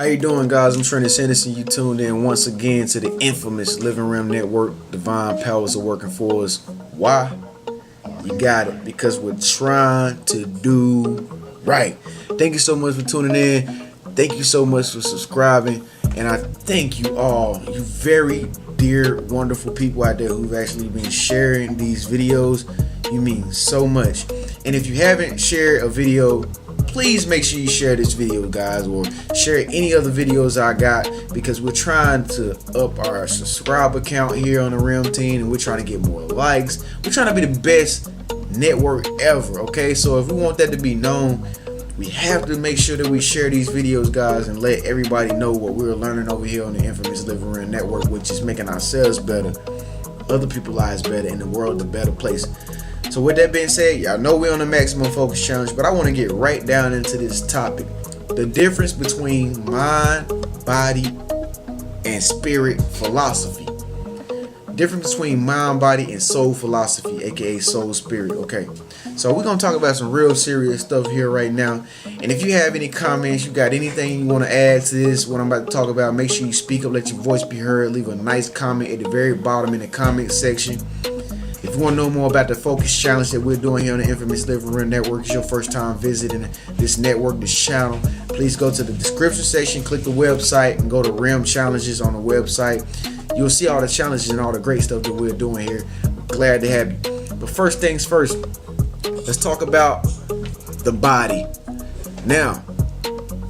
How you doing, guys? I'm Trenius, and you tuned in once again to the infamous Living Realm Network. Divine powers are working for us. Why? You got it, because we're trying to do right. Thank you so much for tuning in. Thank you so much for subscribing, and I thank you all, you very dear, wonderful people out there who've actually been sharing these videos. You mean so much. And if you haven't shared a video, please make sure you share this video, guys, or share any other videos I got, because we're trying to up our subscriber count here on the Realm team, and we're trying to get more likes. We're trying to be the best network ever, okay? So if we want that to be known, we have to make sure that we share these videos, guys, and let everybody know what we're learning over here on the infamous Living Realm Network, which is making ourselves better, other people's lives better, and the world a better place. So with that being said, y'all know we're on the maximum focus challenge, but I want to get right down into this topic: the difference between mind, body, and spirit philosophy. Difference between mind, body, and soul philosophy, aka soul spirit. Okay, so we're gonna talk about some real serious stuff here right now. And if you have any comments, you got anything you want to add to this, what I'm about to talk about, make sure you speak up, let your voice be heard. Leave a nice comment at the very bottom in the comment section. If you want to know more about the focus challenge that we're doing here on the infamous Living Realm Network, it's your first time visiting this network, this channel, please go to the description section, click the website, and go to Realm Challenges on the website. You'll see all the challenges and all the great stuff that we're doing here. Glad to have you. But first things first, let's talk about the body. Now,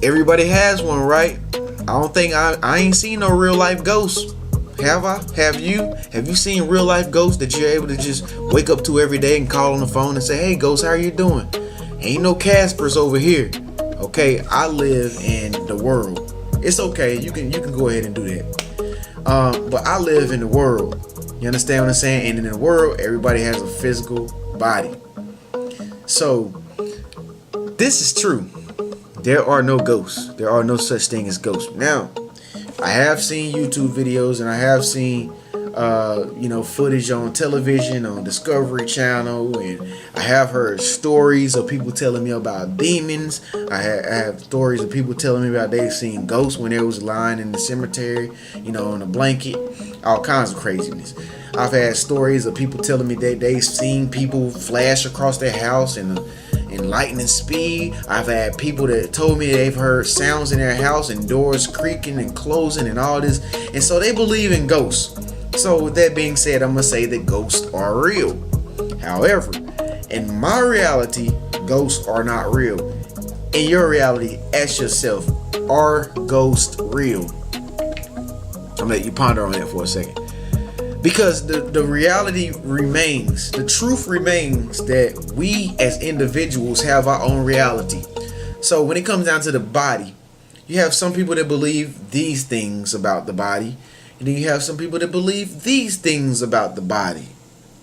everybody has one, right? I don't think I ain't seen no real life ghosts. Have I? Have you? Have you seen real life ghosts that you're able to just wake up to every day and call on the phone and say, "Hey, ghost, how are you doing?" Ain't no Caspers over here. Okay, I live in the world. It's okay. You can go ahead and do that. But I live in the world. You understand what I'm saying? And in the world, everybody has a physical body. So this is true. There are no ghosts. There are no such thing as ghosts. Now, I have seen YouTube videos, and I have seen footage on television, on Discovery Channel, and I have heard stories of people telling me about demons. I have stories of people telling me about they've seen ghosts when they was lying in the cemetery, on a blanket, all kinds of craziness. I've had stories of people telling me that they've seen people flash across their house in lightning speed. I've had people that told me they've heard sounds in their house and doors creaking and closing and all this, and so they believe in ghosts. So with that being said, I'm gonna say that ghosts are real. However, in my reality, ghosts are not real. In your reality, ask yourself, are ghosts real? I'm gonna let you ponder on that for a second. Because the reality remains, the truth remains that we as individuals have our own reality. So when it comes down to the body, you have some people that believe these things about the body, and then you have some people that believe these things about the body.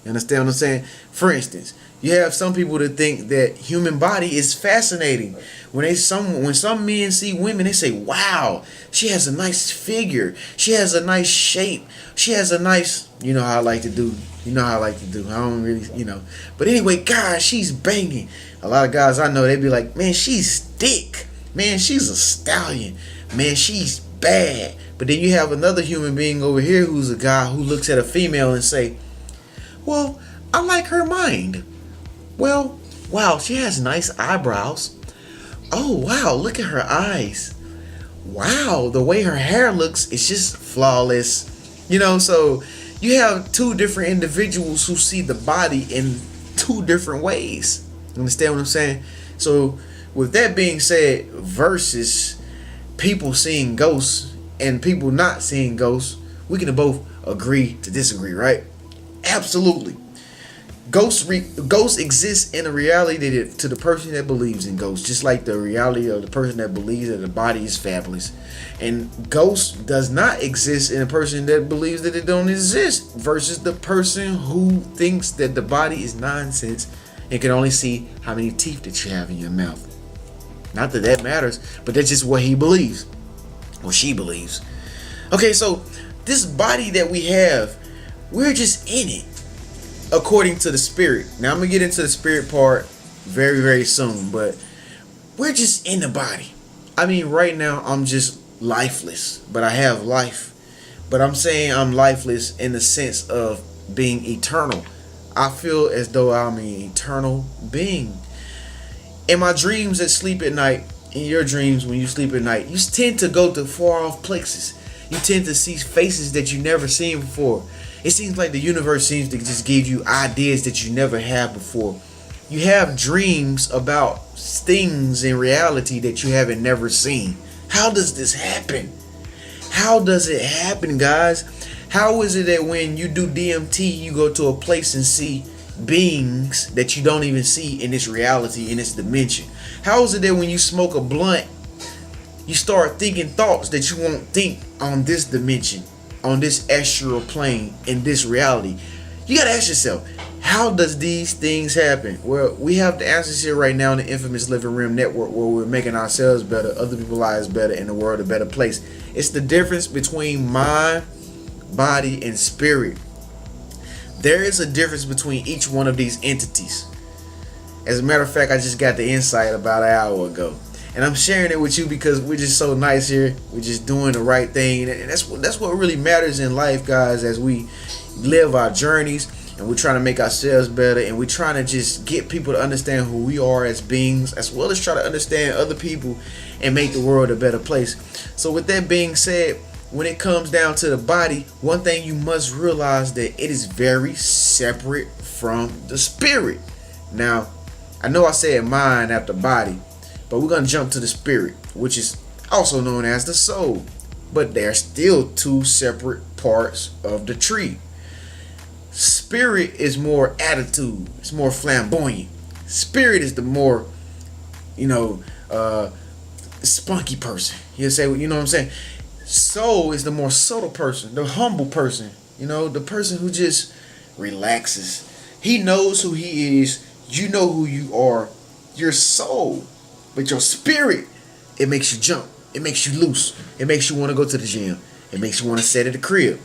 You understand what I'm saying? For instance, you have some people that think that human body is fascinating. When some men see women, they say, "Wow, she has a nice figure. She has a nice shape. She has a nice," you know how I like to do. I don't really, But anyway, guys, she's banging. A lot of guys I know, they be like, "Man, she's thick. Man, she's a stallion. Man, she's bad." But then you have another human being over here who's a guy who looks at a female and say, "Well, I like her mind. Well, wow, she has nice eyebrows. Oh, wow, look at her eyes. Wow, the way her hair looks is just flawless." So you have two different individuals who see the body in two different ways. You understand what I'm saying? So with that being said, versus people seeing ghosts and people not seeing ghosts, we can both agree to disagree, right? Absolutely. Ghosts exist in a reality that, to the person that believes in ghosts, just like the reality of the person that believes that the body is fabulous. And ghosts does not exist in a person that believes that it don't exist, versus the person who thinks that the body is nonsense and can only see how many teeth that you have in your mouth. Not that that matters, but that's just what he believes, or she believes. Okay, so this body that we have, we're just in it, according to the spirit. Now I'm gonna get into the spirit part very, very soon, but we're just in the body. I mean, right now I'm just lifeless, but I have life. But I'm saying I'm lifeless in the sense of being eternal. I feel as though I'm an eternal being. In my dreams that sleep at night, in your dreams when you sleep at night, you tend to go to far off places. You tend to see faces that you never seen before. It seems like the universe seems to just give you ideas that you never had before. You have dreams about things in reality that you haven't never seen. How does this happen? How does it happen, guys? How is it that when you do DMT, you go to a place and see beings that you don't even see in this reality, in this dimension? How is it that when you smoke a blunt, you start thinking thoughts that you won't think on this dimension, on this astral plane, in this reality? You gotta ask yourself, how does these things happen? Well, we have the answers here right now in the infamous Living Room Network, where we're making ourselves better, other people's lives better, and the world a better place. It's the difference between mind, body, and spirit. There is a difference between each one of these entities. As a matter of fact, I just got the insight about an hour ago, and I'm sharing it with you because we're just so nice here. We're just doing the right thing, and that's what really matters in life, guys. As we live our journeys, and we're trying to make ourselves better, and we're trying to just get people to understand who we are as beings, as well as try to understand other people and make the world a better place. So with that being said, when it comes down to the body, one thing you must realize that it is very separate from the spirit. Now, I know I said mind after body, but we're going to jump to the spirit, which is also known as the soul. But they're still two separate parts of the tree. Spirit is more attitude. It's more flamboyant. Spirit is the more, spunky person. You say, you know what I'm saying? Soul is the more subtle person, the humble person. The person who just relaxes. He knows who he is. You know who you are. Your soul. But your spirit, it makes you jump. It makes you loose. It makes you want to go to the gym. It makes you want to sit at the crib.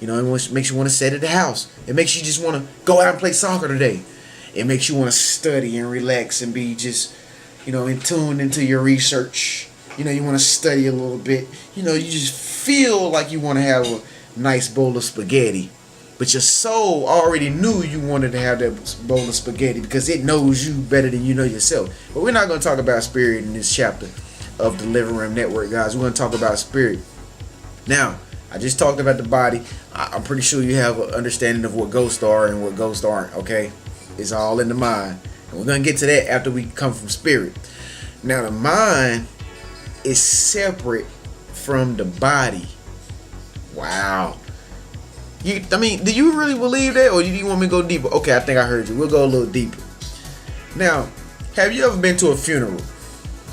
It makes you want to sit at the house. It makes you just want to go out and play soccer today. It makes you want to study and relax and be just, in tune into your research. You want to study a little bit. You just feel like you want to have a nice bowl of spaghetti. But your soul already knew you wanted to have that bowl of spaghetti because it knows you better than you know yourself. But we're not going to talk about spirit in this chapter of the Living Room Network, guys. We're going to talk about spirit. Now, I just talked about the body. I'm pretty sure you have an understanding of what ghosts are and what ghosts aren't, okay? It's all in the mind. And we're going to get to that after we come from spirit. Now, the mind is separate from the body. Wow. Do you really believe that, or do you want me to go deeper? Okay, I think I heard you. We'll go a little deeper. Now, have you ever been to a funeral?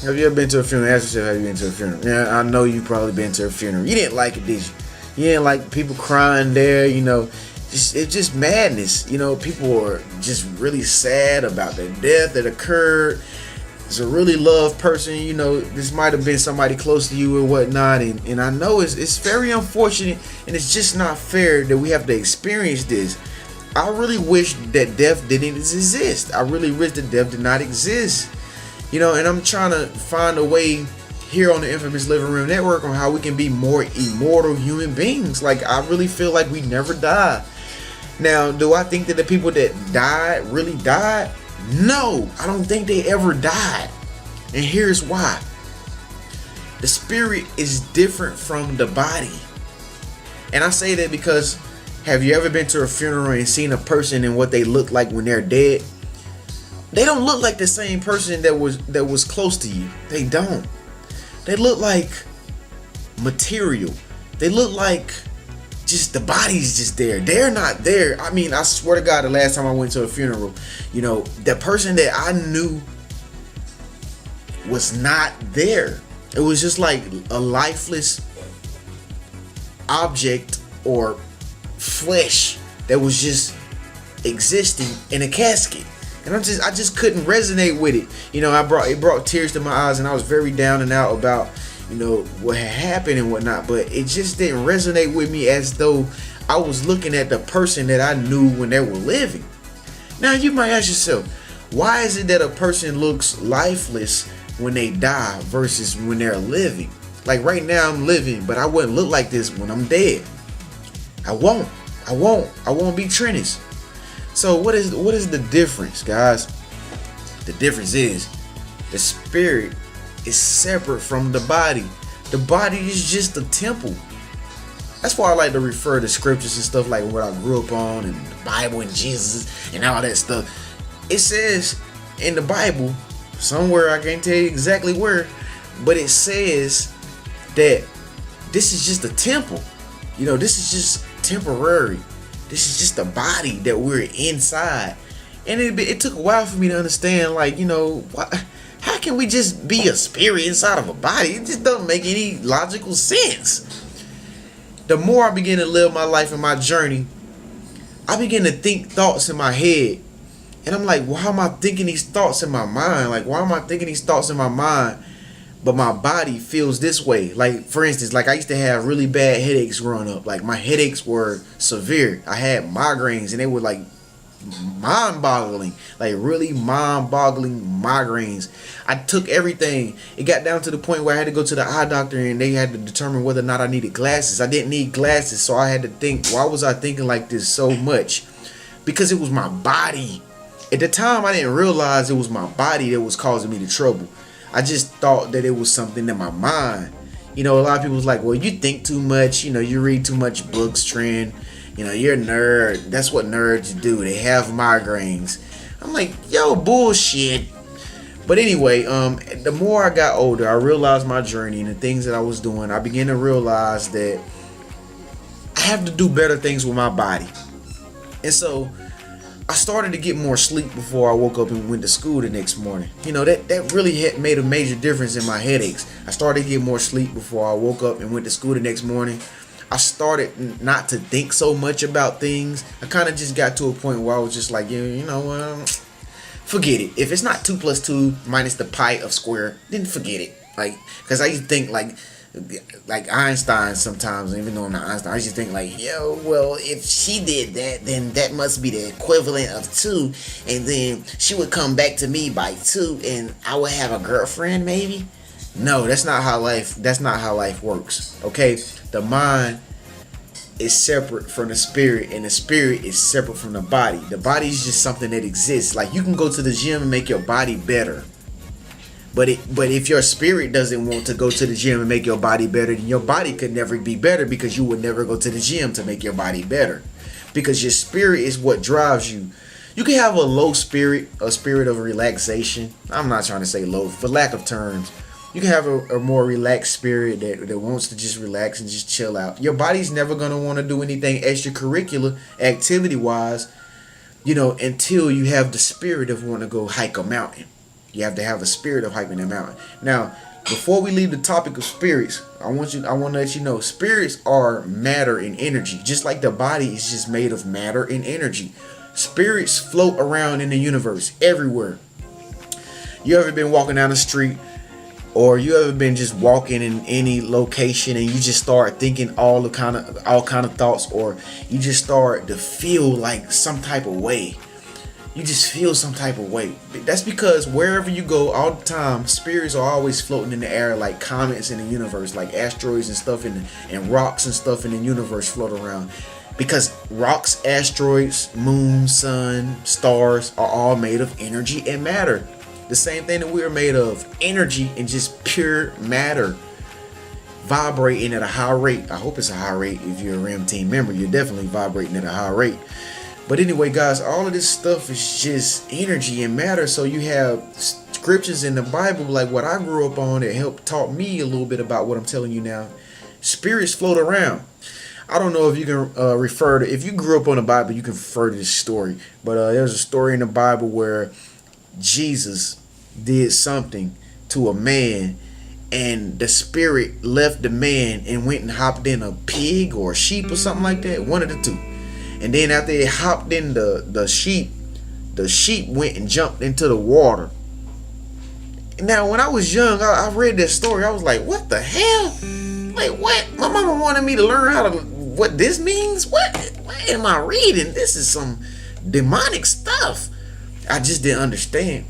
Have you ever been to a funeral? Ask yourself, have you been to a funeral? Yeah, I know you've probably been to a funeral. You didn't like it, did you? You didn't like people crying there, it's just madness. People are just really sad about the death that occurred. It's a really loved person, this might have been somebody close to you or whatnot, and I know it's very unfortunate, and it's just not fair that we have to experience this. I really wish that death didn't exist. I really wish that death did not exist. And I'm trying to find a way here on the infamous Living Room Network on how we can be more immortal human beings. Like, I really feel like we never die. Now, do I think that the people that died really died? No, I don't think they ever died. And here's why. The spirit is different from the body. And I say that because, have you ever been to a funeral and seen a person and what they look like when they're dead? They don't look like the same person that was close to you. They don't. They look like material. They look like just the body's just there. They're not there. I swear to God, the last time I went to a funeral, the person that I knew was not there. It was just like a lifeless object or flesh that was just existing in a casket. And I just couldn't resonate with it. It brought tears to my eyes, and I was very down and out about, what had happened and whatnot. But it just didn't resonate with me as though I was looking at the person that I knew when they were living. Now, you might ask yourself, why is it that a person looks lifeless when they die versus when they're living? Like right now I'm living, but I wouldn't look like this when I'm dead. I won't be Trenius. So what is the difference, guys? The difference is the spirit is separate from the body. The body is just a temple. That's why I like to refer to scriptures and stuff like what I grew up on and the Bible and Jesus and all that stuff. It says in the Bible, somewhere, I can't tell you exactly where, but it says that this is just a temple. You know, this is just temporary. This is just a body that we're inside. And it took a while for me to understand, like, you know, how can we just be a spirit inside of a body? It just doesn't make any logical sense. The more I begin to live my life and my journey, I begin to think thoughts in my head. And I'm like, why am I thinking these thoughts in my mind? Like, why am I thinking these thoughts in my mind, but my body feels this way? Like, for instance, like I used to have really bad headaches growing up. Like, my headaches were severe. I had migraines, and they were like mind-boggling, like really mind-boggling migraines. I took everything. It got down to the point where I had to go to the eye doctor, and they had to determine whether or not I needed glasses. I didn't need glasses, so I had to think, why was I thinking like this so much? Because it was my body. At the time, I didn't realize it was my body that was causing me the trouble. I just thought that it was something in my mind. You know, a lot of people was like, well, you think too much, you know, you read too much books, Trend. You know, you're a nerd. That's what nerds do. They have migraines. I'm like, yo, bullshit. But anyway, the more I got older, I realized my journey and the things that I was doing. I began to realize that I have to do better things with my body. And so I started to get more sleep before I woke up and went to school the next morning. You know, that really had made a major difference in my headaches. I started to get more sleep before I woke up and went to school the next morning. I started not to think so much about things. I kind of just got to a point where I was just like, you know, forget it. If it's not 2 + 2 minus the pi of square, then forget it. Like, because I used to think like Einstein sometimes, even though I'm not Einstein, I used to think like, yo, well, if she did that, then that must be the equivalent of 2, and then she would come back to me by 2, and I would have a girlfriend maybe. No, that's not how life works. Okay, the mind is separate from the spirit, and the spirit is separate from the body. The body is just something that exists. Like, you can go to the gym and make your body better, but if your spirit doesn't want to go to the gym and make your body better, then your body could never be better, because you would never go to the gym to make your body better, because your spirit is what drives you. You can have a low spirit, a spirit of relaxation. I'm not trying to say low, for lack of terms. You can have a more relaxed spirit that wants to just relax and just chill out. Your body's never going to want to do anything extracurricular, activity-wise, you know, until you have the spirit of wanting to go hike a mountain. You have to have a spirit of hiking a mountain. Now, before we leave the topic of spirits, I want to let you know, spirits are matter and energy. Just like the body is just made of matter and energy. Spirits float around in the universe, everywhere. You ever been walking down the street, or you ever been just walking in any location and you just start thinking all kind of thoughts, or you just start to feel like some type of way? You just feel some type of way. That's because wherever you go all the time, spirits are always floating in the air like comets in the universe, like asteroids and stuff and rocks and stuff in the universe float around. Because rocks, asteroids, moon, sun, stars are all made of energy and matter. The same thing that we are made of, energy and just pure matter, vibrating at a high rate. I hope it's a high rate. If you're a RAM team member, you're definitely vibrating at a high rate. But anyway, guys, all of this stuff is just energy and matter. So you have scriptures in the Bible, like what I grew up on, that helped taught me a little bit about what I'm telling you now. Spirits float around. I don't know if you can refer to, if you grew up on the Bible, you can refer to this story. But there's a story in the Bible where Jesus did something to a man, and the spirit left the man and went and hopped in a pig or a sheep or something like that, one of the two. And then after it hopped in the sheep went and jumped into the water. Now, when I was young, I read that story. I was like, what the hell? Like, what? My mama wanted me to learn what this means? What am I reading? This is some demonic stuff. I just didn't understand.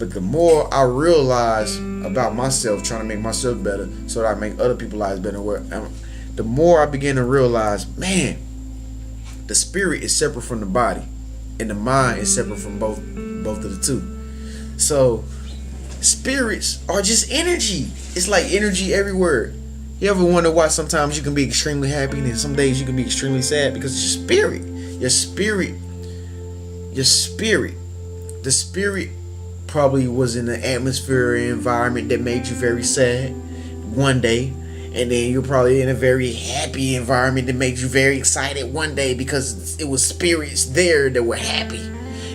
But the more I realize about myself, trying to make myself better so that I make other people's lives better, the more I begin to realize, man, the spirit is separate from the body, and the mind is separate from both of the two. So spirits are just energy. It's like energy everywhere. You ever wonder why sometimes you can be extremely happy and then some days you can be extremely sad? Because it's your spirit. The spirit probably was in an atmosphere or environment that made you very sad one day, and then you're probably in a very happy environment that made you very excited one day because it was spirits there that were happy.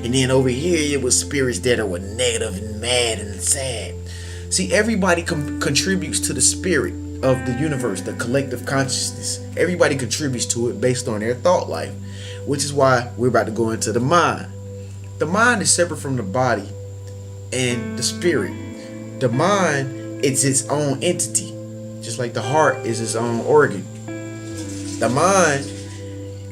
And then over here it was spirits there that were negative and mad and sad. See, everybody contributes to the spirit of the universe, the collective consciousness. Everybody contributes to it based on their thought life, which is why we're about to go into the mind. The mind is separate from the body and the spirit. The mind is its own entity, just like the heart is its own organ. The mind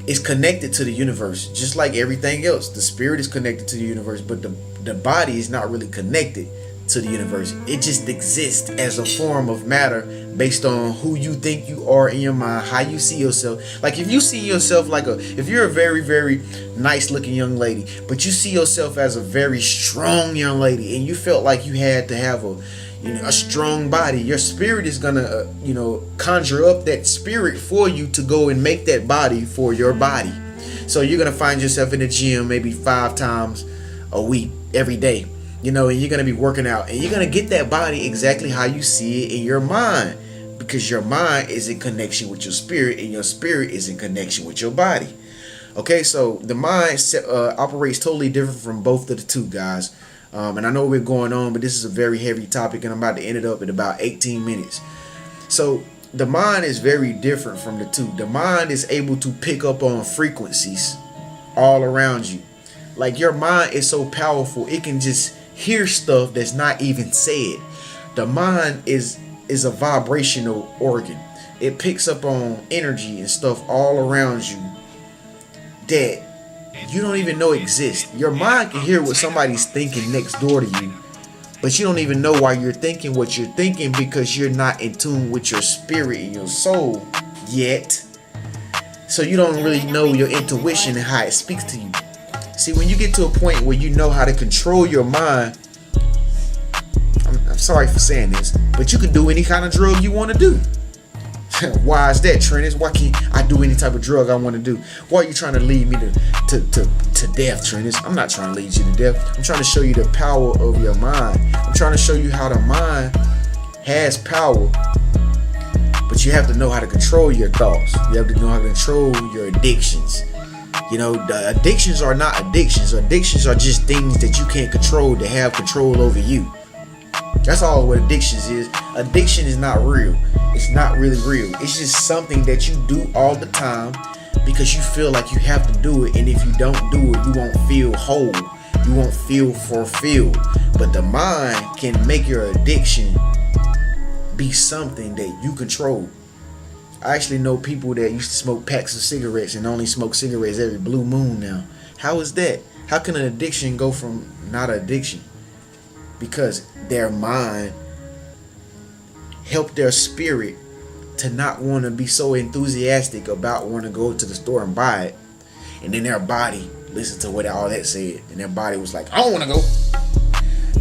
is connected to the universe, just like everything else. The spirit is connected to the universe, but the body is not really connected to the universe. It just exists as a form of matter based on who you think you are in your mind, how you see yourself. Like if you see yourself if you're a very, very nice looking young lady, but you see yourself as a very strong young lady, and you felt like you had to have a strong body, your spirit is gonna conjure up that spirit for you to go and make that body for your body. So you're gonna find yourself in the gym maybe 5 times a week, every day, and you're gonna be working out, and you're gonna get that body exactly how you see it in your mind, because your mind is in connection with your spirit, and your spirit is in connection with your body. Okay, so the mind operates totally different from both of the two, guys. And I know we're going on, but this is a very heavy topic, and I'm about to end it up in about 18 minutes. So the mind is very different from the two. The mind is able to pick up on frequencies all around you. Like your mind is so powerful, it can just hear stuff that's not even said. The mind is a vibrational organ. It picks up on energy and stuff all around you that you don't even know exist. Your mind can hear what somebody's thinking next door to you, but you don't even know why you're thinking what you're thinking, because you're not in tune with your spirit and your soul yet. So you don't really know your intuition and how it speaks to you. See, when you get to a point where you know how to control your mind, I'm sorry for saying this, but you can do any kind of drug you want to do. Why is that, Trenius? Why can't I do any type of drug I want to do? Why are you trying to lead me to death, Trenius? I'm not trying to lead you to death. I'm trying to show you the power of your mind. I'm trying to show you how the mind has power, but you have to know how to control your thoughts. You have to know how to control your addictions. The addictions are not addictions. Addictions are just things that you can't control that have control over you. That's all what addictions is. Addiction is not real. It's not really real. It's just something that you do all the time because you feel like you have to do it, and if you don't do it, you won't feel whole. You won't feel fulfilled. But the mind can make your addiction be something that you control. I actually know people that used to smoke packs of cigarettes and only smoke cigarettes every blue moon now. How is that? How can an addiction go from not an addiction? Because their mind helped their spirit to not want to be so enthusiastic about wanting to go to the store and buy it. And then their body listened to what all that said. And their body was like, I don't want to go.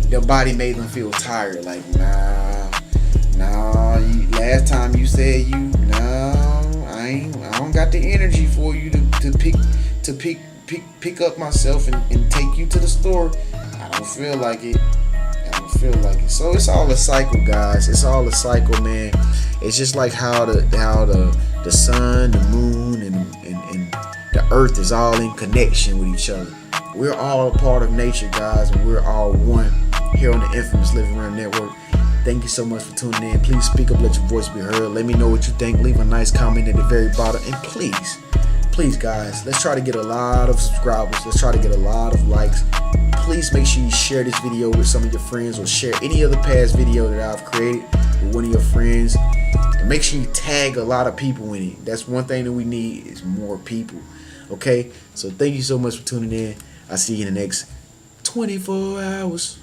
Their body made them feel tired. Like, nah, last time you said I don't got the energy for you to pick up myself and take you to the store. I don't feel like it. So it's all a cycle, guys. It's all a cycle, man. It's just like how the sun, the moon, and the earth is all in connection with each other. We're all a part of nature, guys, and we're all one here on the Infamous Living Room Network. Thank you so much for tuning in. Please speak up, let your voice be heard. Let me know what you think. Leave a nice comment at the very bottom. And please, guys, let's try to get a lot of subscribers. Let's try to get a lot of likes. Please make sure you share this video with some of your friends, or share any other past video that I've created with one of your friends. And make sure you tag a lot of people in it. That's one thing that we need, is more people. Okay? So thank you so much for tuning in. I'll see you in the next 24 hours.